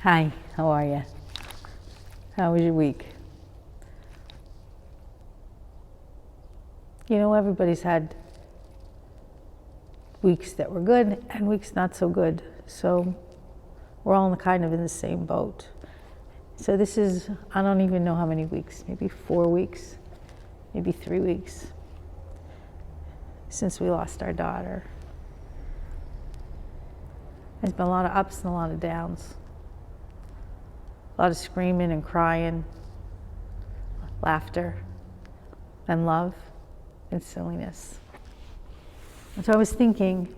Hi, how are you? How was your week? You know, everybody's had weeks that were good and weeks not so good. So we're all kind of in the same boat. So this is, I don't even know how many weeks, maybe 4 weeks, maybe 3 weeks since we lost our daughter. There's been a lot of ups and a lot of downs. A lot of screaming and crying, laughter, and love, and silliness. And so I was thinking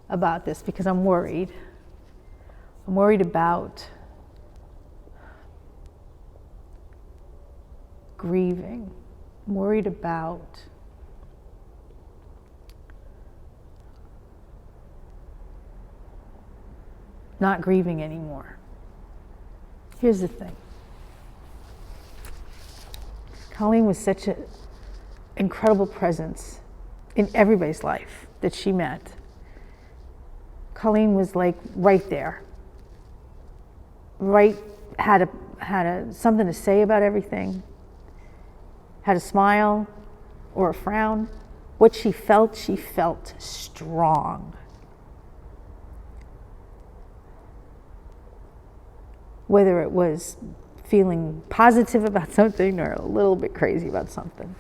about this because I'm worried. I'm worried about grieving. I'm worried about not grieving anymore. Here's the thing. Colleen was such an incredible presence in everybody's life that she met. Colleen was like right there. Right, had something to say about everything. Had a smile or a frown. What she felt strong. Whether it was feeling positive about something or a little bit crazy about something.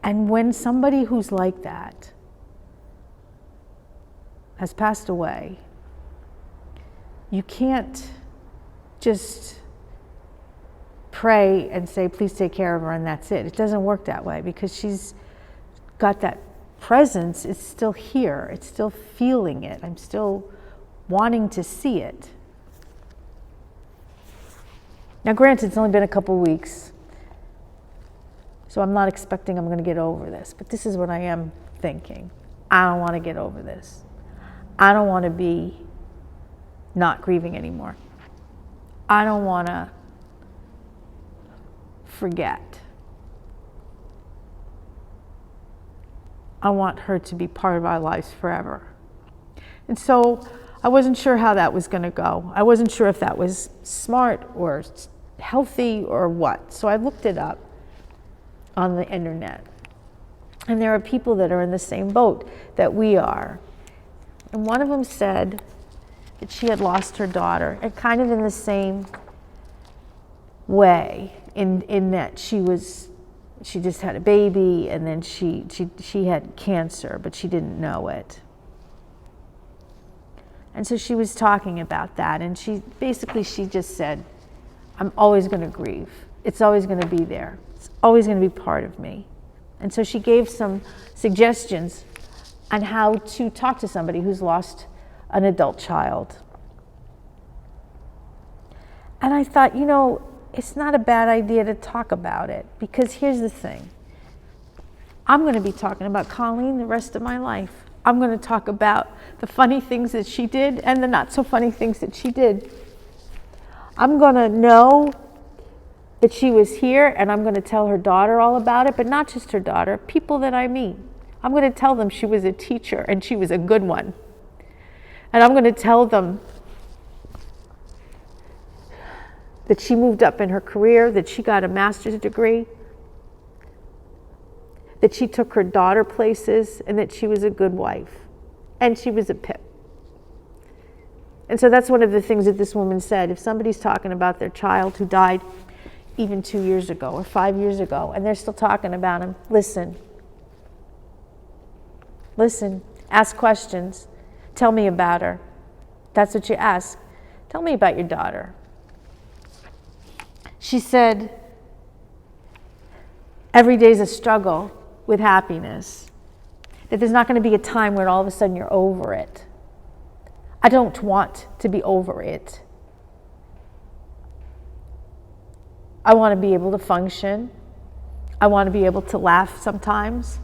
And when somebody who's like that has passed away, you can't just pray and say, please take care of her, and that's it. It doesn't work that way because she's got that presence. It's still here. It's still feeling it. I'm still wanting to see it. Now, granted, it's only been a couple weeks, so I'm not expecting I'm going to get over this, but this is what I am thinking. I don't want to get over this. I don't want to be not grieving anymore. I don't want to forget. I want her to be part of our lives forever. And so I wasn't sure how that was going to go. I wasn't sure if that was smart or healthy or what. So I looked it up on the internet. And there are people that are in the same boat that we are. And one of them said that she had lost her daughter, and kind of in the same way, in that she just had a baby, and then she had cancer, but she didn't know it. And so she was talking about that, and she just said, I'm always going to grieve. It's always going to be there. It's always going to be part of me. And so she gave some suggestions on how to talk to somebody who's lost an adult child. And I thought, it's not a bad idea to talk about it, because here's the thing. I'm going to be talking about Colleen the rest of my life. I'm going to talk about the funny things that she did and the not so funny things that she did. I'm going to know that she was here, and I'm going to tell her daughter all about it, but not just her daughter, people that I meet. I'm going to tell them she was a teacher and she was a good one. And I'm going to tell them that she moved up in her career, that she got a master's degree, that she took her daughter places, and that she was a good wife. And she was a pip. And so that's one of the things that this woman said. If somebody's talking about their child who died even 2 years ago or 5 years ago, and they're still talking about him, listen. Listen. Ask questions. Tell me about her. That's what you ask. Tell me about your daughter. She said, every day's a struggle with happiness, that there's not going to be a time where all of a sudden you're over it. I don't want to be over it. I want to be able to function. I want to be able to laugh sometimes.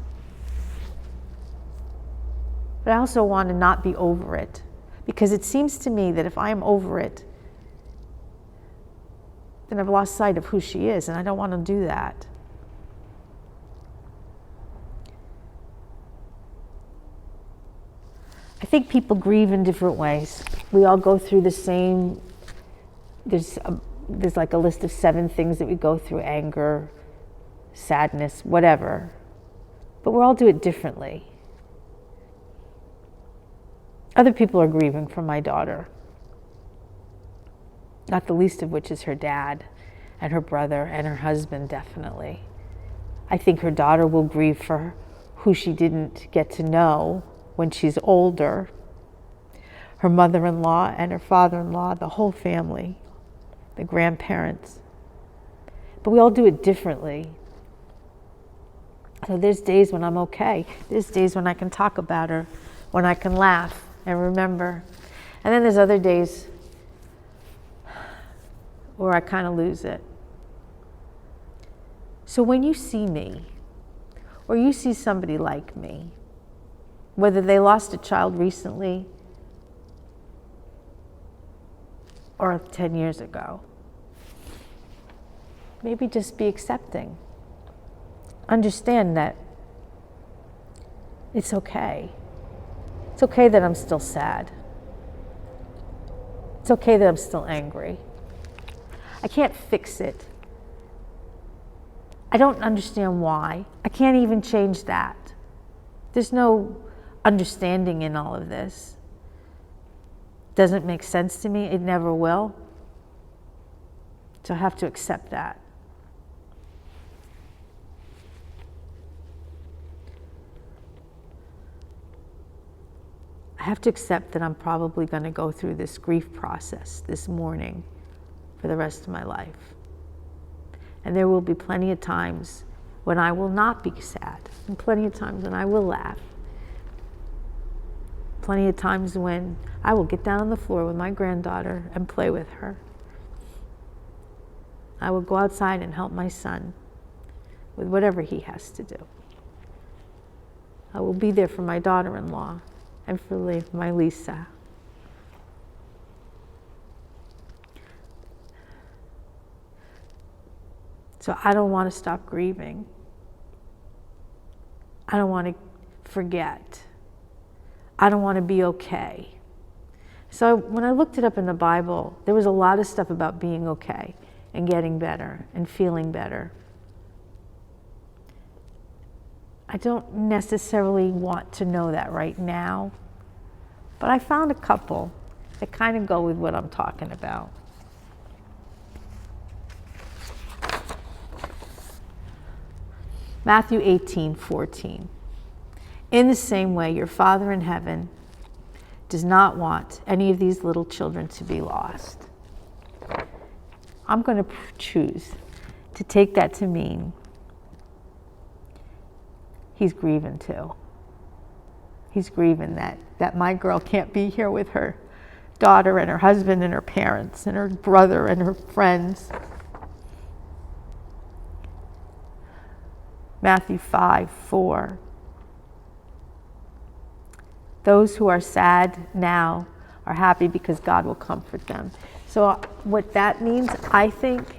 But I also want to not be over it, because it seems to me that if I am over it, then I've lost sight of who she is, and I don't want to do that. I I think people grieve in different ways. We all go through the same, there's like a list of 7 things that we go through: anger, sadness, whatever. But we all do it differently. Other people are grieving for my daughter, not the least of which is her dad and her brother and her husband, definitely. I think her daughter will grieve for who she didn't get to know when she's older. Her mother-in-law and her father-in-law, the whole family, the grandparents. But we all do it differently. So there's days when I'm okay. There's days when I can talk about her, when I can laugh and remember. And then there's other days where I kind of lose it. So when you see me, or you see somebody like me, whether they lost a child recently or 10 years ago, maybe just be accepting. Understand that it's okay. It's okay that I'm still sad. It's okay that I'm still angry. I can't fix it. I don't understand why. I can't even change that. There's no understanding in all of this. Doesn't make sense to me. It never will. So I have to accept that. I have to accept that I'm probably going to go through this grief process this morning for the rest of my life. And there will be plenty of times when I will not be sad, and plenty of times when I will laugh. Plenty of times when I will get down on the floor with my granddaughter and play with her. I will go outside and help my son with whatever he has to do. I will be there for my daughter-in-law and for my Lisa. So I don't want to stop grieving. I don't want to forget. I don't want to be okay. So when I looked it up in the Bible, there was a lot of stuff about being okay and getting better and feeling better. I don't necessarily want to know that right now, but I found a couple that kind of go with what I'm talking about. Matthew 18:14. In the same way, your Father in heaven does not want any of these little children to be lost. I'm going to choose to take that to mean he's grieving too. He's grieving that my girl can't be here with her daughter and her husband and her parents and her brother and her friends. Matthew 5:4. Those who are sad now are happy because God will comfort them. So what that means, I think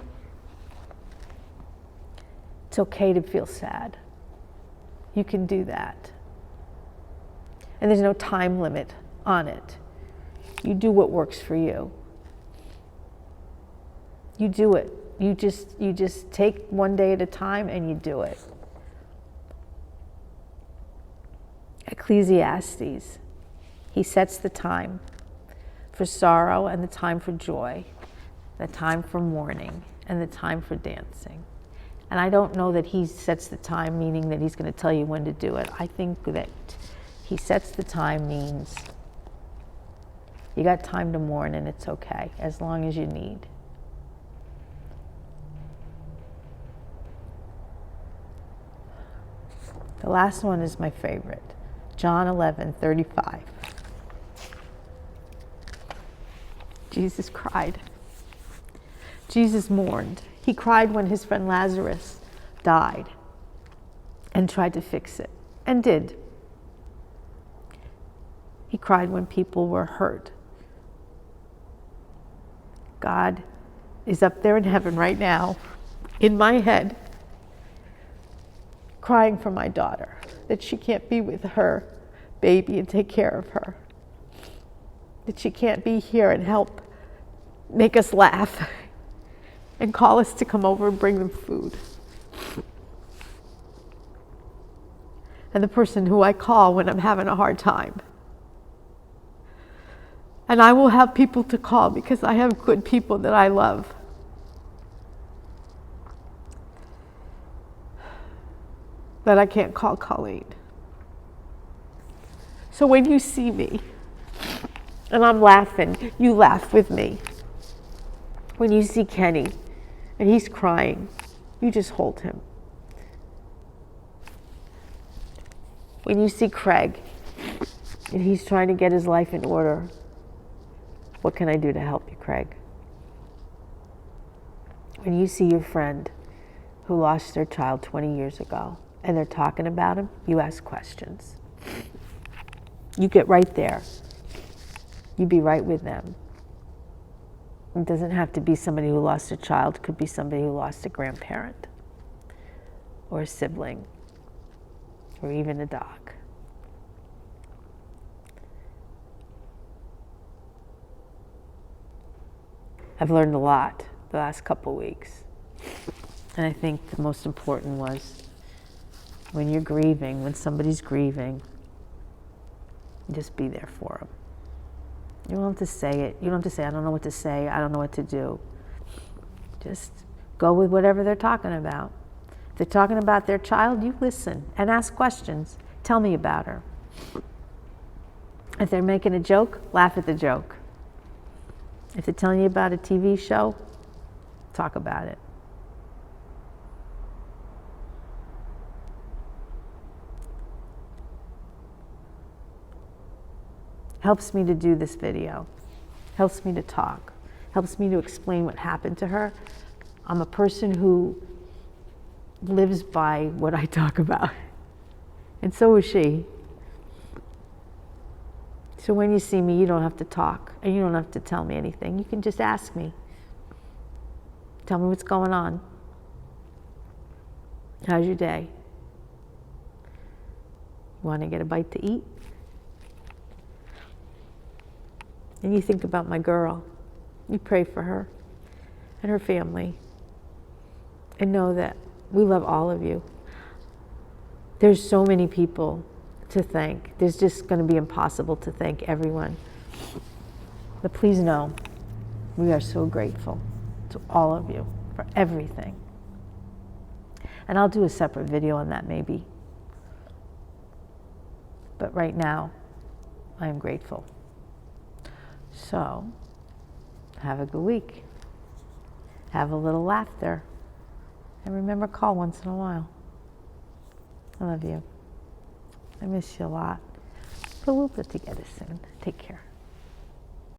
it's okay to feel sad. You can do that. And there's no time limit on it. You do what works for you. You do it. You just take one day at a time and you do it. Ecclesiastes, he sets the time for sorrow and the time for joy, the time for mourning and the time for dancing. And I don't know that he sets the time meaning that he's going to tell you when to do it. I think that he sets the time means you got time to mourn and it's okay as long as you need. The last one is my favorite. John 11:35. Jesus cried. Jesus mourned. He cried when his friend Lazarus died and tried to fix it, and did. He cried when people were hurt. God is up there in heaven right now, in my head, crying for my daughter, that she can't be with her baby and take care of her. that she can't be here and help make us laugh and call us to come over and bring them food. And the person who I call when I'm having a hard time. And I will have people to call because I have good people that I love. But I can't call Colleen. So when you see me and I'm laughing, you laugh with me. When you see Kenny and he's crying, you just hold him. When you see Craig and he's trying to get his life in order, what can I do to help you, Craig? When you see your friend who lost their child 20 years ago and they're talking about him, you ask questions. You get right there. You be right with them. It doesn't have to be somebody who lost a child. It could be somebody who lost a grandparent or a sibling or even a dog. I've learned a lot the last couple of weeks. And I think the most important was when you're grieving, when somebody's grieving, just be there for them. You don't have to say it. You don't have to say, I don't know what to say. I don't know what to do. Just go with whatever they're talking about. If they're talking about their child, you listen and ask questions. Tell me about her. If they're making a joke, laugh at the joke. If they're telling you about a TV show, talk about it. Helps me to do this video, helps me to talk, helps me to explain what happened to her. I'm a person who lives by what I talk about, and so is she. So when you see me, you don't have to talk, and you don't have to tell me anything. You can just ask me. Tell me what's going on. How's your day? You want to get a bite to eat? And you think about my girl. You pray for her and her family. And know that we love all of you. There's so many people to thank. There's just going to be impossible to thank everyone. But please know, we are so grateful to all of you for everything. And I'll do a separate video on that maybe. But right now, I am grateful. So, have a good week. Have a little laughter. And remember, call once in a while. I love you. I miss you a lot. But we'll get together soon. Take care.